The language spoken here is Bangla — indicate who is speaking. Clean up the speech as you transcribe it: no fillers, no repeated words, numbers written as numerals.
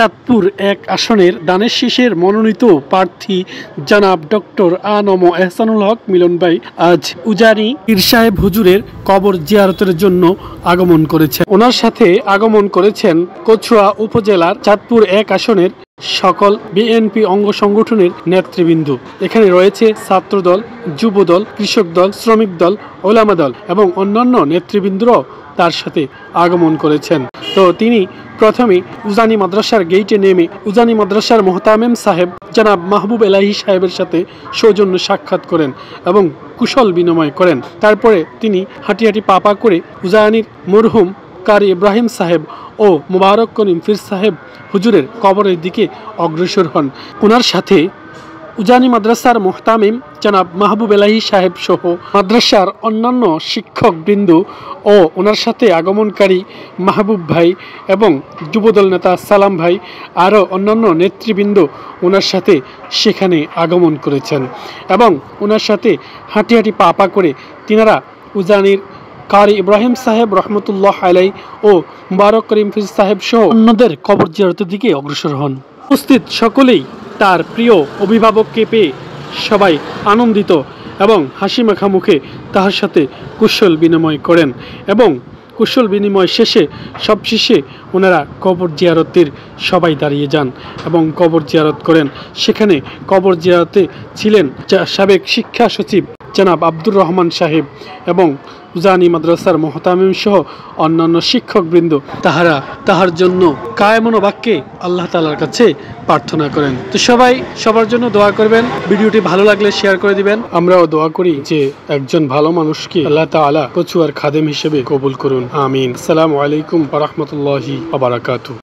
Speaker 1: চাঁদপুর ১ আসনের দানের শীষের মনোনীত প্রার্থী জনাব ডক্টর আ.ন.ম এহসানুল হক মিলন ভাই আজ উজানি পীর সাহেব হুজুরের কবর জিয়ারতের জন্য আগমন করেছেন। ওনার সাথে আগমন করেছেন কচুয়া উপজেলার চাঁদপুর ১ আসনের সকল বিএনপি অঙ্গ সংগঠনের নেতৃবৃন্দ। এখানে রয়েছে ছাত্রদল, যুবদল, কৃষক দল, শ্রমিক দল, ওলামা দল এবং অন্যান্য নেতৃবৃন্দরাও তার সাথে আগমন করেছেন। তো তিনি প্রথমে উজানি মাদ্রাসার গেইটে নেমে উজানি মাদ্রাসার মোহতামেম সাহেব জনাব মাহবুব এলাহি সাহেবের সাথে সৌজন্য সাক্ষাৎ করেন এবং কুশল বিনিময় করেন। তারপরে তিনি হাঁটি হাঁটি পা করে উজানির মরহুম কারি ইব্রাহিম সাহেব ও মুবারক করিম পীর সাহেব হুজুরের কবরের দিকে অগ্রসর হন। ওনার সাথে উজানি মাদ্রাসার মোহতামিম জনাব মাহবুব এলাহি সাহেব সহ মাদ্রাসার অন্যান্য শিক্ষকবৃন্দ ও ওনার সাথে আগমনকারী মাহবুব ভাই এবং যুবদল নেতা সালাম ভাই আরও অন্যান্য নেতৃবৃন্দ ওনার সাথে সেখানে আগমন করেছেন এবং ওনার সাথে হাঁটি হাঁটি পা করে তিনারা উজানির কারি ইব্রাহিম সাহেব রহমতুল্লাহ আলাই ও মুবারক করিম পীর সাহেব সহ অন্যদের কবর জিয়ারতের দিকে অগ্রসর হন। উপস্থিত সকলেই তার প্রিয় অভিভাবককে পেয়ে সবাই আনন্দিত এবং হাসি মাখা মুখে তার সাথে কুশল বিনিময় করেন এবং কুশল বিনিময় শেষে সবশেষে ওনারা কবর জিয়ারতের সবাই দাঁড়িয়ে যান এবং কবর জিয়ারত করেন। সেখানে কবর জিয়ারতে ছিলেন সাবেক শিক্ষা সচিব জনাব আব্দুর রহমান সাহেব এবং উজানি মাদ্রাসার মোহতামিম সহ অন্যান্য শিক্ষকবৃন্দ। তাহার জন্য কায়মন বাক্যে আল্লাহ তাআলার কাছে প্রার্থনা করেন। তো সবাই সবার জন্য দোয়া করবেন। ভিডিওটি ভালো লাগলে শেয়ার করে দিবেন। আমরাও দোয়া করি যে একজন ভালো মানুষকে আল্লাহ তাআলা কচুয়ার খাদেম হিসেবে কবুল করুন। আমিন। আসসালামু আলাইকুম ওয়া রাহমাতুল্লাহি ওয়া বারাকাতুহু।